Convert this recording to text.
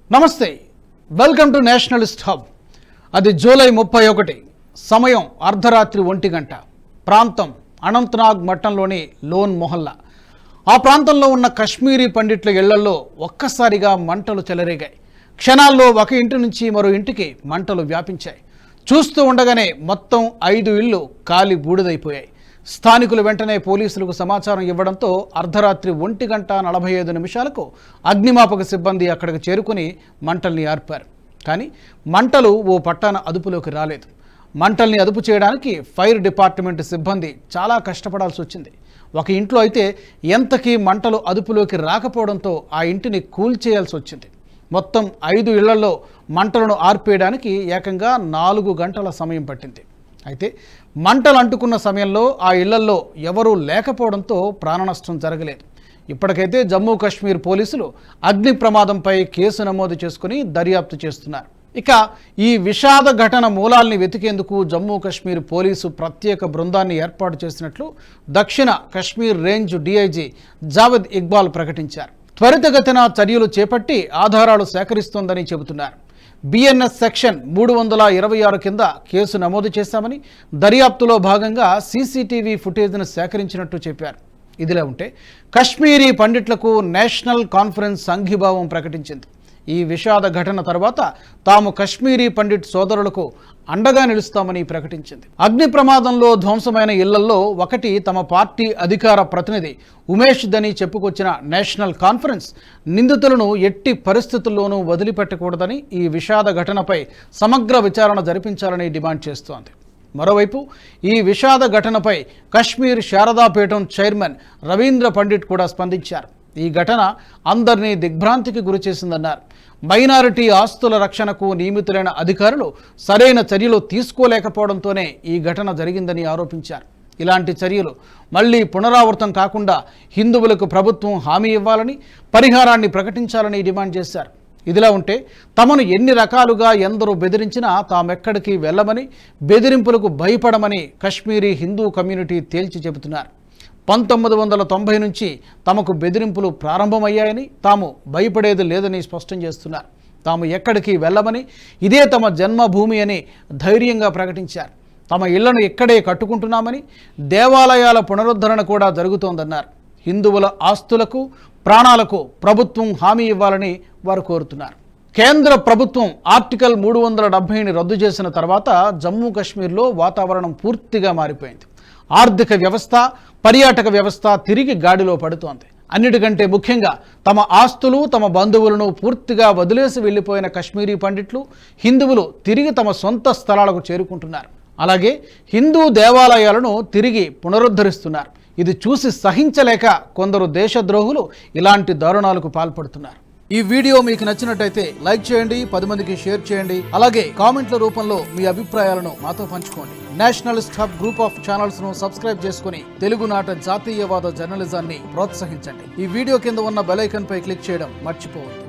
నమస్తే, welcome to Nationalist hub. అది July 31, సమయం అర్ధరాత్రి 1 గంట. ప్రాంతం అనంతనాగ్ మట్టంలోని లోన్ మొహల్లా. ఆ ప్రాంతంలో ఉన్న కశ్మీరీ పండిట్ల ఇళ్లలో ఒక్కసారిగా మంటలు చెలరేగాయి. క్షణాల్లో ఒక ఇంటి నుంచి మరో ఇంటికి మంటలు వ్యాపించాయి. చూస్తూ ఉండగానే మొత్తం 5 ఇళ్లు కాలి బూడిదైపోయాయి. స్థానికులు వెంటనే పోలీసులకు సమాచారం ఇవ్వడంతో అర్ధరాత్రి 1:45 అగ్నిమాపక సిబ్బంది అక్కడికి చేరుకుని మంటల్ని ఆర్పారు. కానీ మంటలు ఓ పట్టాన అదుపులోకి రాలేదు. మంటల్ని అదుపు చేయడానికి ఫైర్ డిపార్ట్మెంట్ సిబ్బంది చాలా కష్టపడాల్సి వచ్చింది. ఒక ఇంట్లో అయితే ఎంతకీ మంటలు అదుపులోకి రాకపోవడంతో ఆ ఇంటిని కూల్చేయాల్సి వచ్చింది. మొత్తం 5 ఇళ్లలో మంటలను ఆర్పేయడానికి ఏకంగా 4 గంటల సమయం పట్టింది. అయితే మంటలు అంటుకున్న సమయంలో ఆ ఇళ్లల్లో ఎవరూ లేకపోవడంతో ప్రాణనష్టం జరగలేదు. ఇప్పటికైతే జమ్మూ కాశ్మీర్ పోలీసులు అగ్ని ప్రమాదంపై కేసు నమోదు చేసుకుని దర్యాప్తు చేస్తున్నారు. ఇక ఈ విషాద ఘటన మూలాల్ని వెతికేందుకు జమ్మూ కాశ్మీర్ పోలీసు ప్రత్యేక బృందాన్ని ఏర్పాటు చేసినట్లు దక్షిణ కశ్మీర్ రేంజ్ డీఐజీ జావేద్ ఇక్బాల్ ప్రకటించారు. త్వరితగతిన చర్యలు చేపట్టి ఆధారాలు సేకరిస్తోందని చెబుతున్నారు. బిఎన్ఎస్ సెక్షన్ 326 కింద కేసు నమోదు చేశామని, దర్యాప్తులో భాగంగా సీసీటీవీ ఫుటేజ్ను సేకరించినట్టు చెప్పారు. ఇదిలా ఉంటే కశ్మీరీ పండిట్లకు నేషనల్ కాన్ఫరెన్స్ సంఘీభావం ప్రకటించింది. ఈ విషాద ఘటన తర్వాత తాము కశ్మీరీ పండిట్ సోదరులకు అండగా నిలుస్తామని ప్రకటించింది. అగ్ని ప్రమాదంలో ధ్వంసమైన ఇళ్లలో ఒకటి తమ పార్టీ అధికార ప్రతినిధి ఉమేష్ దని చెప్పుకొచ్చిన నేషనల్ కాన్ఫరెన్స్ నిందితులను ఎట్టి పరిస్థితుల్లోనూ వదిలిపెట్టకూడదని, ఈ విషాద ఘటనపై సమగ్ర విచారణ జరిపించాలని డిమాండ్ చేస్తోంది. మరోవైపు ఈ విషాద ఘటనపై కశ్మీర్ శారదాపీఠం చైర్మన్ రవీంద్ర పండిట్ కూడా స్పందించారు. ఈ ఘటన అందరినీ దిగ్భ్రాంతికి గురిచేసిందన్నారు. మైనారిటీ ఆస్తుల రక్షణకు నియమితులైన అధికారులు సరైన చర్యలు తీసుకోలేకపోవడంతోనే ఈ ఘటన జరిగిందని ఆరోపించారు. ఇలాంటి చర్యలు మళ్లీ పునరావృతం కాకుండా హిందువులకు ప్రభుత్వం హామీ ఇవ్వాలని, పరిహారాన్ని ప్రకటించాలని డిమాండ్ చేశారు. ఇదిలా ఉంటే తమను ఎన్ని రకాలుగా ఎందరూ బెదిరించినా తామెక్కడికి వెళ్ళమని, బెదిరింపులకు భయపడమని కశ్మీరీ హిందూ కమ్యూనిటీ తేల్చి చెబుతున్నారు. 1990 నుంచి తమకు బెదిరింపులు ప్రారంభమయ్యాయని, తాము భయపడేది లేదని స్పష్టం చేస్తున్నారు. తాము ఎక్కడికి వెళ్ళమని, ఇదే తమ జన్మభూమి అని ధైర్యంగా ప్రకటించారు. తమ ఇళ్లను ఇక్కడే కట్టుకుంటున్నామని, దేవాలయాల పునరుద్ధరణ కూడా జరుగుతోందన్నారు. హిందువుల ఆస్తులకు, ప్రాణాలకు ప్రభుత్వం హామీ ఇవ్వాలని వారు కోరుతున్నారు. కేంద్ర ప్రభుత్వం ఆర్టికల్ 370ని రద్దు చేసిన తర్వాత జమ్మూ కాశ్మీర్లో వాతావరణం పూర్తిగా మారిపోయింది. ఆర్థిక వ్యవస్థ, పర్యాటక వ్యవస్థ తిరిగి గాడిలో పడుతోంది. అన్నిటికంటే ముఖ్యంగా తమ ఆస్తులు, తమ బంధువులను పూర్తిగా వదిలేసి వెళ్లిపోయిన కశ్మీరీ పండిట్లు, హిందువులు తిరిగి తమ సొంత స్థలాలకు చేరుకుంటున్నారు. అలాగే హిందూ దేవాలయాలను తిరిగి పునరుద్ధరిస్తున్నారు. ఇది చూసి సహించలేక కొందరు దేశద్రోహులు ఇలాంటి దారుణాలకు పాల్పడుతున్నారు. ఈ వీడియో మీకు నచ్చినట్టయితే లైక్ చేయండి, 10 మందికి షేర్ చేయండి. అలాగే కామెంట్ల రూపంలో మీ అభిప్రాయాలను మాతో పంచుకోండి. Nationalist hub group of channels ను సబ్స్క్రైబ్ చేసుకుని తెలుగునాట జాతీయవాద జర్నలిజాన్ని ప్రోత్సహించండి. ఈ వీడియో కింద ఉన్న బెల్ ఐకాన్ పై క్లిక్ చేయడం మర్చిపోవద్దు.